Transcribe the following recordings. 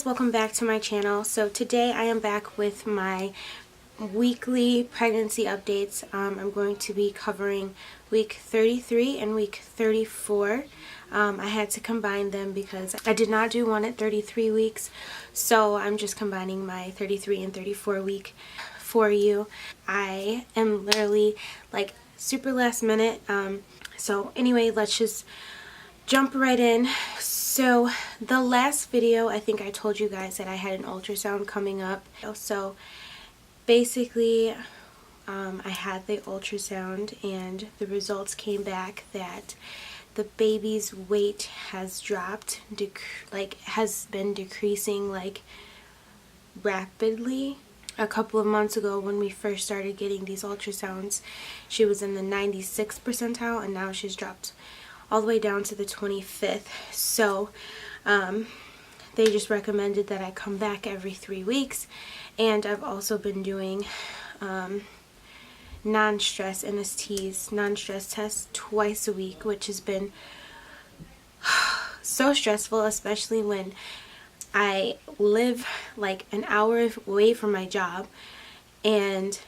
welcome back to my channel. So today I am back with my weekly pregnancy updates. I'm going to be covering week 33 and week 34. I had to combine them because I did not do one at 33 weeks, so I'm just combining my 33 and 34 week for you. I am literally like super last minute. So anyway, let's just jump right in. So the last video, I think I told you guys that I had an ultrasound coming up. So basically I had the ultrasound and the results came back that the baby's weight has dropped, has been decreasing like rapidly. A couple of months ago when we first started getting these ultrasounds, she was in the 96th percentile and now she's dropped all the way down to the 25th. So they just recommended that I come back every 3 weeks, and I've also been doing non-stress NSTs, non-stress tests twice a week, which has been so stressful, especially when I live like an hour away from my job and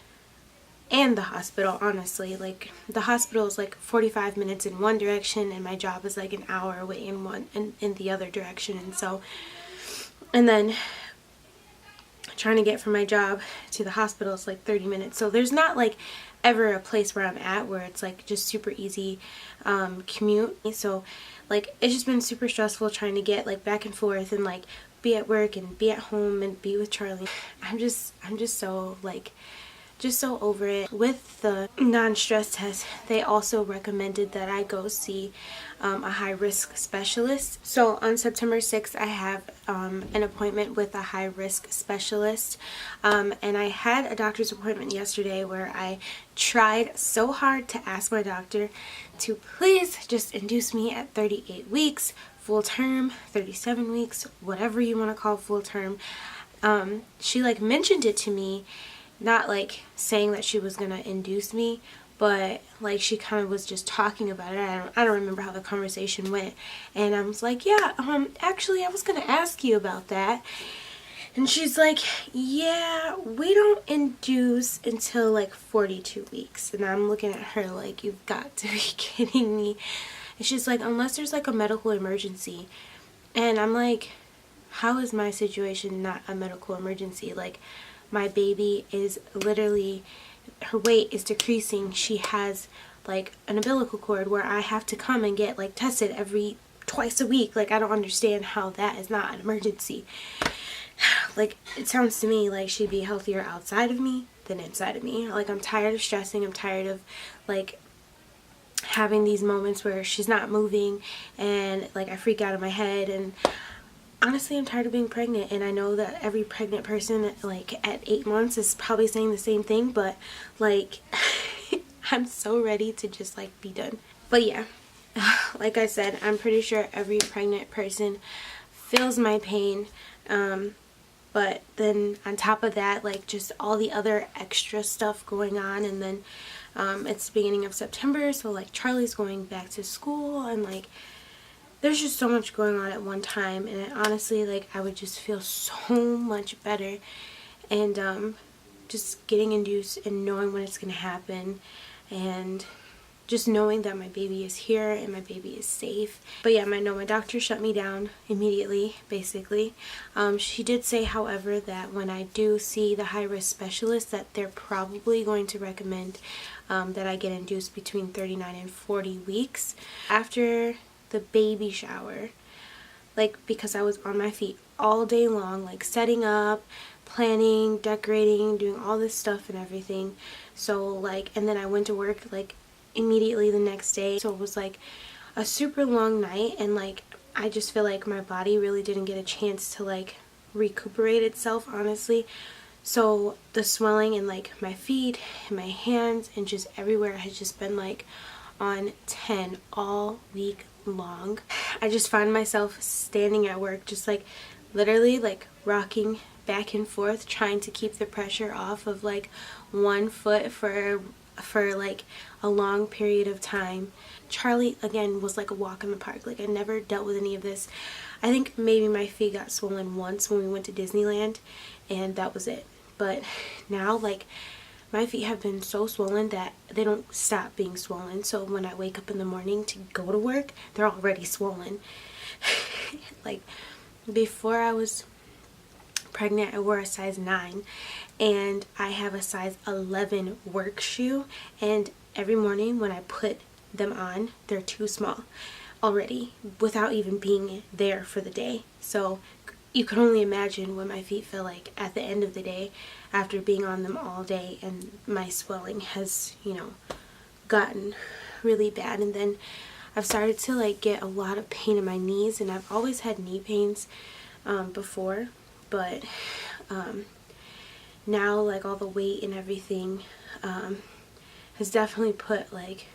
the hospital. Honestly, like the hospital is like 45 minutes in one direction and my job is like an hour away in the other direction, and then trying to get from my job to the hospital is like 30 minutes. So there's not like ever a place where I'm at where it's like just super easy commute. So like it's just been super stressful trying to get like back and forth and like be at work and be at home and be with Charlie. I'm just so like so over it. With the non-stress test, they also recommended that I go see a high-risk specialist. So on September 6th, I have an appointment with a high-risk specialist, and I had a doctor's appointment yesterday where I tried so hard to ask my doctor to please just induce me at 38 weeks, full term, 37 weeks, whatever you want to call full term. She like mentioned it to me, not like saying that she was gonna induce me, but like she kind of was just talking about it. I don't remember how the conversation went, and I was like, yeah, actually I was gonna ask you about that. And she's like, yeah, we don't induce until like 42 weeks. And I'm looking at her like, you've got to be kidding me. And she's like, unless there's like a medical emergency. And I'm like, how is my situation not a medical emergency? Like, my baby is literally, her weight is decreasing. She has like an umbilical cord where I have to come and get like tested twice a week. Like, I don't understand how that is not an emergency. Like, it sounds to me like she'd be healthier outside of me than inside of me. Like, I'm tired of stressing. I'm tired of like having these moments where she's not moving and like I freak out in my head. And honestly, I'm tired of being pregnant, and I know that every pregnant person like at 8 months is probably saying the same thing, but like I'm so ready to just like be done. But yeah, like I said, I'm pretty sure every pregnant person feels my pain, but then on top of that, like just all the other extra stuff going on. And then it's the beginning of September, so like Charlie's going back to school, and like there's just so much going on at one time, and honestly, like, I would just feel so much better, and just getting induced and knowing when it's going to happen, and just knowing that my baby is here and my baby is safe. But yeah, my doctor shut me down immediately, basically. She did say, however, that when I do see the high-risk specialist, that they're probably going to recommend that I get induced between 39 and 40 weeks. After the baby shower, like, because I was on my feet all day long, like setting up, planning, decorating, doing all this stuff and everything. So like, and then I went to work like immediately the next day, so it was like a super long night, and like I just feel like my body really didn't get a chance to like recuperate itself, honestly. So the swelling in like my feet and my hands and just everywhere has just been like on 10 all week long. I just find myself standing at work just like literally like rocking back and forth, trying to keep the pressure off of like one foot for for like a long period of time. Charlie, again, was like a walk in the park. Like, I never dealt with any of this. I think maybe my feet got swollen once when we went to Disneyland, and that was it. But now, like, my feet have been so swollen that they don't stop being swollen. So when I wake up in the morning to go to work, they're already swollen. Like, before I was pregnant, I wore a size 9, and I have a size 11 work shoe, and every morning when I put them on, they're too small already without even being there for the day. So you can only imagine what my feet feel like at the end of the day after being on them all day, and my swelling has, you know, gotten really bad. And then I've started to like get a lot of pain in my knees, and I've always had knee pains before, but now, like, all the weight and everything has definitely put like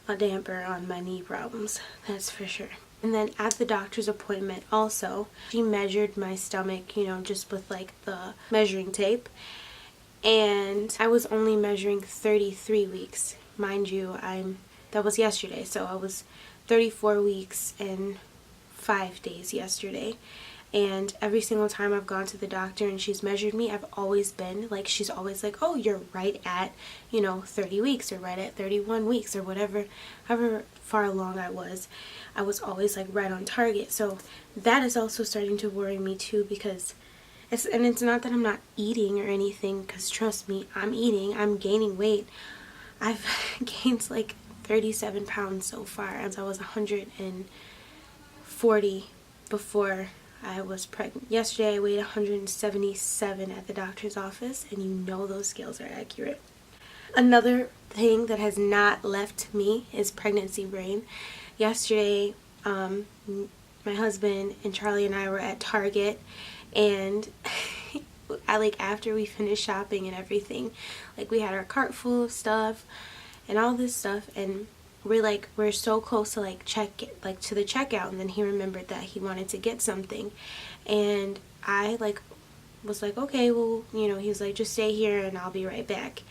a damper on my knee problems, that's for sure. And then at the doctor's appointment also, she measured my stomach, you know, just with like the measuring tape, and I was only measuring 33 weeks. Mind you, that was yesterday, so I was 34 weeks and 5 days yesterday. And every single time I've gone to the doctor and she's measured me, I've always been like, she's always like, oh, you're right at, you know, 30 weeks or right at 31 weeks or whatever, however far along I was always like right on target. So that is also starting to worry me too, because it's not that I'm not eating or anything, because trust me, I'm eating, I'm gaining weight. I've gained like 37 pounds so far, as I was 140 before I was pregnant. Yesterday I weighed 177 at the doctor's office, and you know those scales are accurate. Another thing that has not left me is pregnancy brain. Yesterday, my husband and Charlie and I were at Target, and after we finished shopping and everything, like, we had our cart full of stuff and all this stuff, and we're so close to to the checkout, and then he remembered that he wanted to get something, and I was like, okay, well, you know, he was like, just stay here and I'll be right back.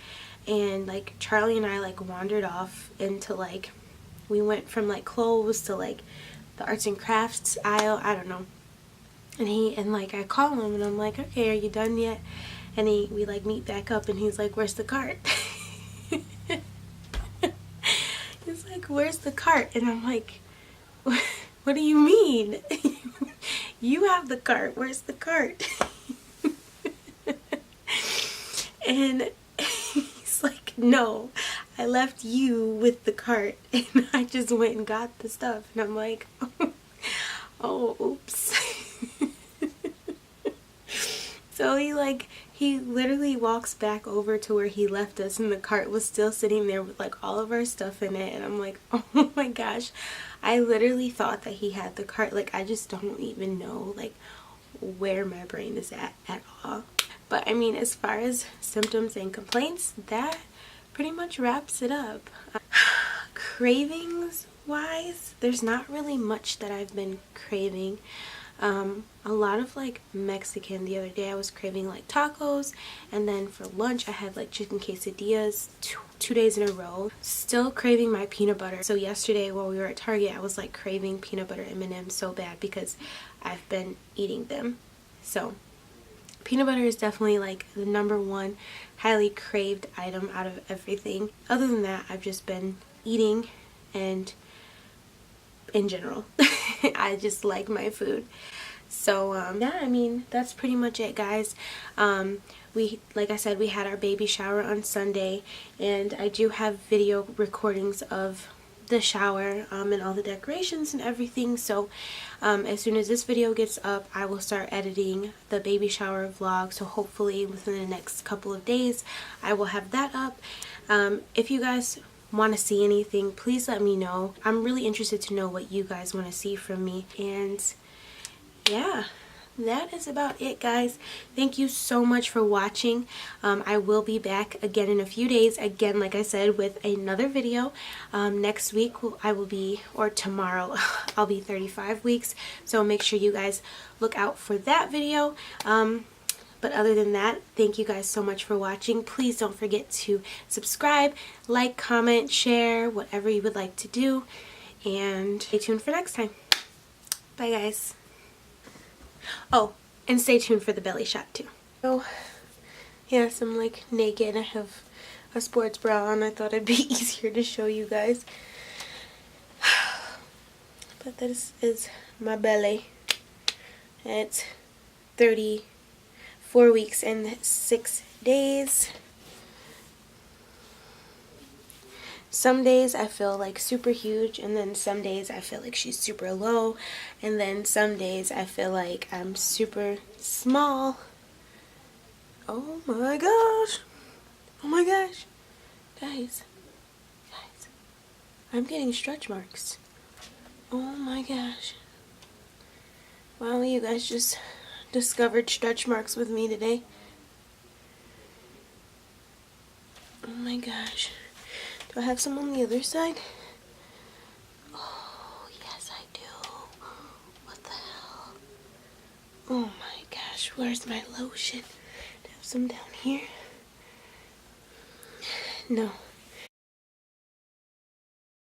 And like, Charlie and I wandered off into we went from clothes to the arts and crafts aisle, I don't know. And I call him and I'm like, okay, are you done yet? And we meet back up, and he's like, where's the cart? He's like, where's the cart? And I'm like, what do you mean? You have the cart, where's the cart? And he's like, no, I left you with the cart, and I just went and got the stuff. And I'm like, oh, oops. So he literally walks back over to where he left us, and the cart was still sitting there with all of our stuff in it. And I'm like, oh my gosh, I literally thought that he had the cart. I just don't even know where my brain is at all. But I mean, as far as symptoms and complaints, that pretty much wraps it up. Cravings wise, there's not really much that I've been craving. A lot of Mexican. The other day I was craving tacos, and then for lunch I had chicken quesadillas two days in a row. Still craving my peanut butter. So yesterday while we were at Target, I was craving peanut butter M&Ms so bad because I've been eating them. So peanut butter is definitely the #1 highly craved item out of everything. Other than that, I've just been eating, and in general I just like my food. So yeah, I mean, that's pretty much it, guys. Like I said, we had our baby shower on Sunday, and I do have video recordings of the shower and all the decorations and everything. So as soon as this video gets up, I will start editing the baby shower vlog. So hopefully within the next couple of days I will have that up. If you guys want to see anything, please let me know. I'm really interested to know what you guys want to see from me. And yeah, that is about it, guys. Thank you so much for watching. I will be back again in a few days, again, like I said, with another video. Next week or tomorrow I'll be 35 weeks, so make sure you guys look out for that video. But other than that, thank you guys so much for watching. Please don't forget to subscribe, like, comment, share, whatever you would like to do. And stay tuned for next time. Bye, guys. Oh, and stay tuned for the belly shot, too. So, yes, I'm like naked. I have a sports bra on. I thought it'd be easier to show you guys. But this is my belly. It's 34 weeks and 6 days. Some days I feel like super huge, and then some days I feel like she's super low, and then some days I feel like I'm super small. Oh my gosh. Oh my gosh. Guys, I'm getting stretch marks. Oh my gosh. Wow, you guys just discovered stretch marks with me today. Oh my gosh. Do I have some on the other side? Oh, yes I do. What the hell? Oh my gosh, where's my lotion? Do I have some down here? No.